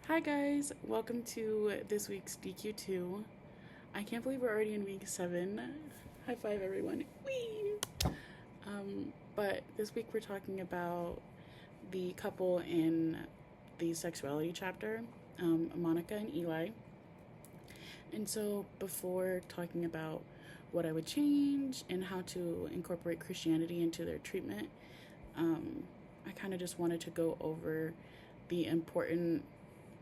Hi guys, welcome to this week's DQ2. I can't believe we're already in week 7. High five everyone. Whee! But this week we're talking about the couple in the sexuality chapter, Monica and Eli. And so before talking about what I would change and how to incorporate Christianity into their treatment, I kind of just wanted to go over the important,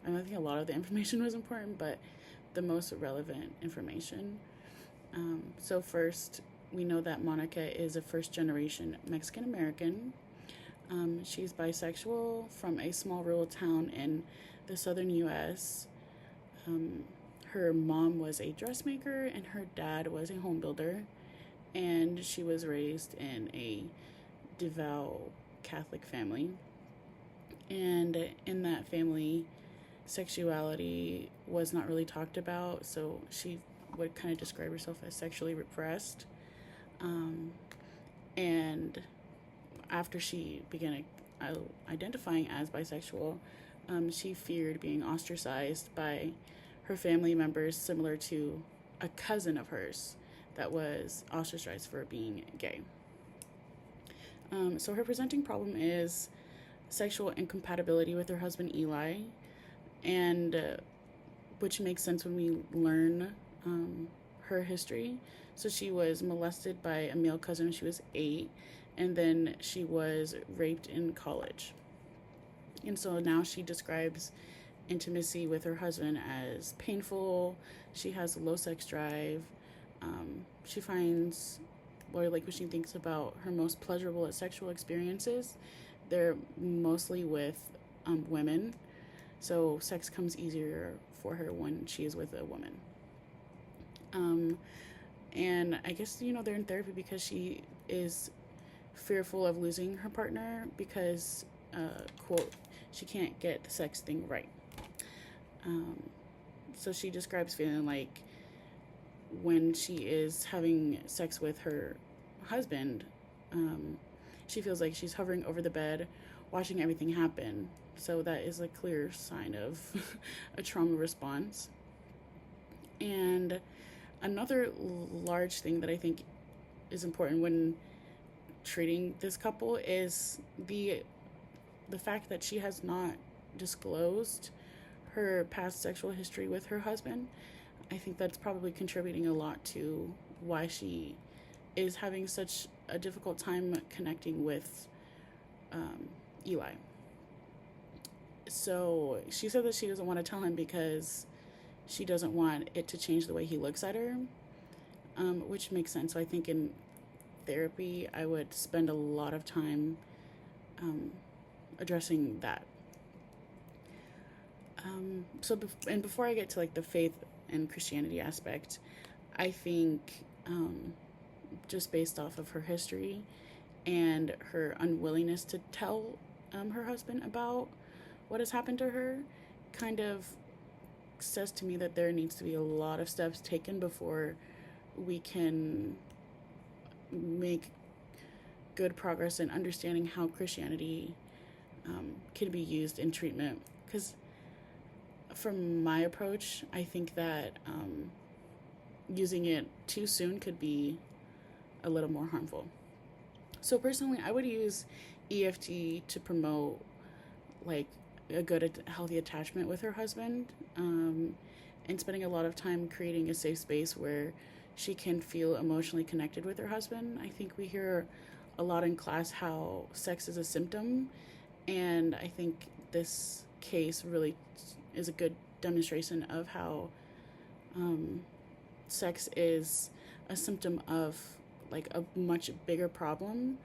and I think a lot of the information was important, but the most relevant information. So, first, we know that Monica is a first generation Mexican American. She's bisexual from a small rural town in the southern US. Her mom was a dressmaker and her dad was a home builder, and she was raised in a devout Catholic family. And in that family, sexuality was not really talked about, so she would kind of describe herself as sexually repressed. Um, and after she began identifying as bisexual, she feared being ostracized by her family members, similar to a cousin of hers that was ostracized for being gay. So her presenting problem is sexual incompatibility with her husband Eli, and which makes sense when we learn her history. So she was molested by a male cousin when she was 8, and then she was raped in college. And so now she describes intimacy with her husband as painful. She has low sex drive. She finds, or like when she thinks about her most pleasurable sexual experiences, they're mostly with women. So sex comes easier for her when she is with a woman. And I guess, they're in therapy because she is fearful of losing her partner because, quote, she can't get the sex thing right. So she describes feeling like when she is having sex with her husband, she feels like she's hovering over the bed, watching everything happen. So that is a clear sign of a trauma response. And another large thing that I think is important when treating this couple is the fact that she has not disclosed her past sexual history with her husband. I think that's probably contributing a lot to why she is having such a difficult time connecting with Eli. So she said that she doesn't want to tell him because she doesn't want it to change the way he looks at her, which makes sense. So I think in therapy, I would spend a lot of time addressing that. And before I get to like the faith and Christianity aspect, I think just based off of her history and her unwillingness to tell her husband about what has happened to her, kind of says to me that there needs to be a lot of steps taken before we can make good progress in understanding how Christianity can be used in treatment. Because from my approach, I think that using it too soon could be a little more harmful. So personally, I would use EFT to promote like a good, healthy attachment with her husband, and spending a lot of time creating a safe space where she can feel emotionally connected with her husband. I think we hear a lot in class how sex is a symptom, and I think this case really is a good demonstration of how sex is a symptom of like a much bigger problem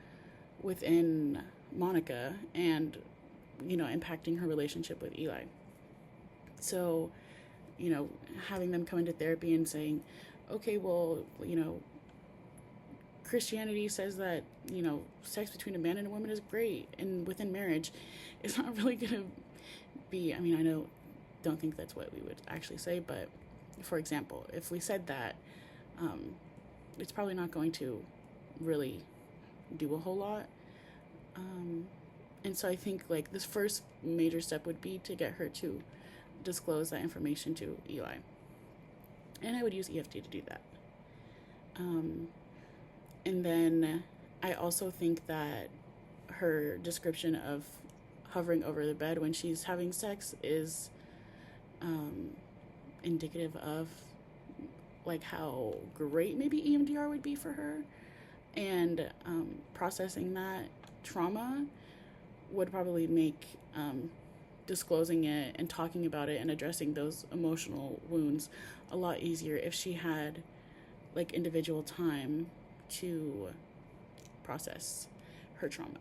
within Monica and impacting her relationship with Eli. So, having them come into therapy and saying, okay, well, Christianity says that, sex between a man and a woman is great and within marriage, it's not really going to be, don't think that's what we would actually say, but for example, if we said that, it's probably not going to really do a whole lot. And so I think like this first major step would be to get her to disclose that information to Eli. And I would use EFT to do that. And then I also think that her description of hovering over the bed when she's having sex is indicative of like how great maybe EMDR would be for her, and processing that trauma would probably make disclosing it and talking about it and addressing those emotional wounds a lot easier if she had like individual time to process her trauma.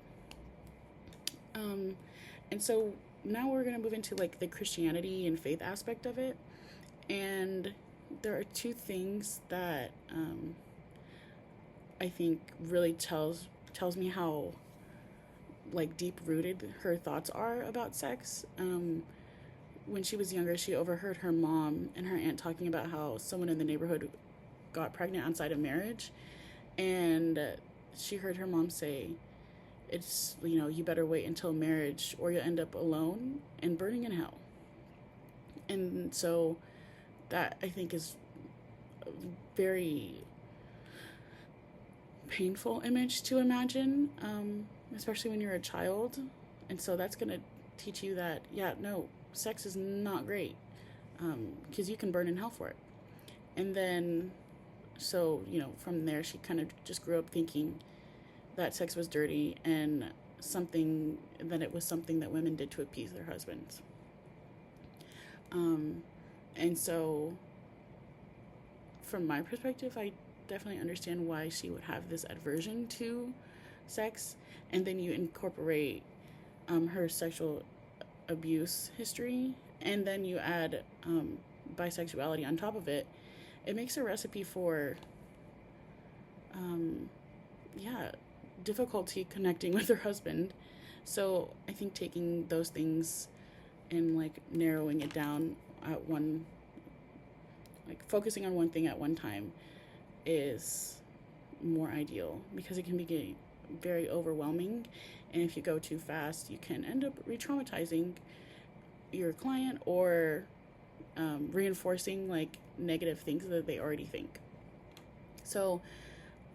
And so now we're going to move into like the Christianity and faith aspect of it. And there are two things that I think really tells me how like deep rooted her thoughts are about sex. When she was younger, she overheard her mom and her aunt talking about how someone in the neighborhood got pregnant outside of marriage, and she heard her mom say, it's, you know, you better wait until marriage or you'll end up alone and burning in hell. And so that, I think, is a very painful image to imagine, especially when you're a child. And so that's going to teach you that, yeah, no, sex is not great, because you can burn in hell for it. And then, so, you know, from there, she kind of just grew up thinking that sex was dirty and that it was something that women did to appease their husbands. And so from my perspective, I definitely understand why she would have this aversion to sex. And then you incorporate her sexual abuse history, and then you add bisexuality on top of it. It makes a recipe for difficulty connecting with her husband. So I think taking those things and like narrowing it down at one, like focusing on one thing at one time, is more ideal, because it can be very overwhelming, and if you go too fast, you can end up re-traumatizing your client or reinforcing like negative things that they already think. So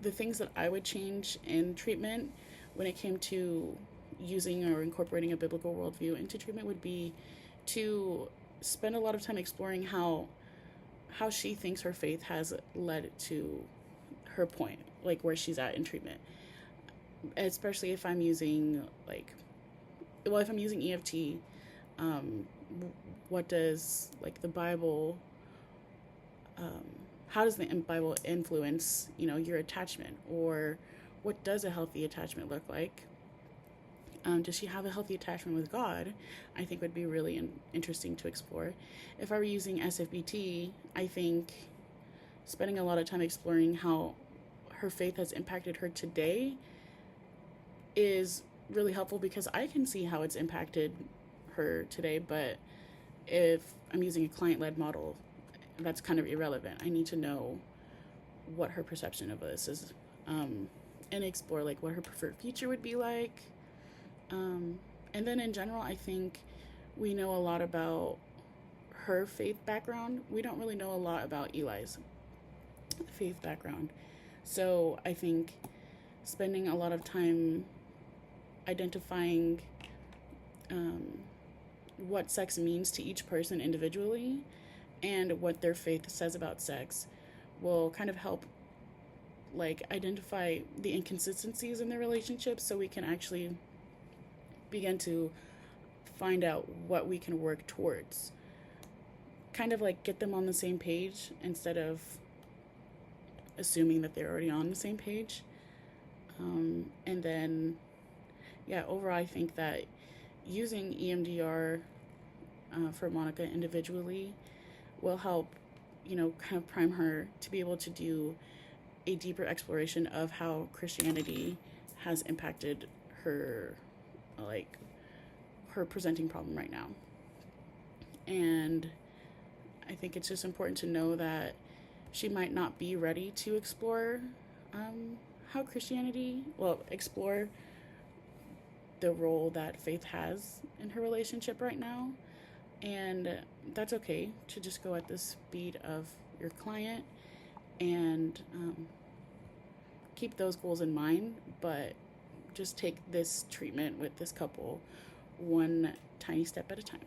the things that I would change in treatment when it came to using or incorporating a biblical worldview into treatment would be to spend a lot of time exploring how she thinks her faith has led to her point, like where she's at in treatment. Especially if I'm using if I'm using EFT, what does like the Bible, how does the Bible influence, you know, your attachment, or what does a healthy attachment look like? Does she have a healthy attachment with God? I think would be really interesting to explore. If I were using SFBT, I think spending a lot of time exploring how her faith has impacted her today is really helpful, because I can see how it's impacted her today, but if I'm using a client-led model, that's kind of irrelevant. I need to know what her perception of this is, and explore like what her preferred future would be like. And then in general, I think we know a lot about her faith background. We don't really know a lot about Eli's faith background. So I think spending a lot of time identifying what sex means to each person individually and what their faith says about sex will kind of help like identify the inconsistencies in their relationships, so we can actually begin to find out what we can work towards. Kind of like get them on the same page instead of assuming that they're already on the same page. And then, yeah, overall, I think that using EMDR for Monica individually will help, you know, kind of prime her to be able to do a deeper exploration of how Christianity has impacted her, like, her presenting problem right now. And I think it's just important to know that she might not be ready to explore how Christianity, explore the role that faith has in her relationship right now. And that's okay to just go at the speed of your client and keep those goals in mind, but just take this treatment with this couple one tiny step at a time.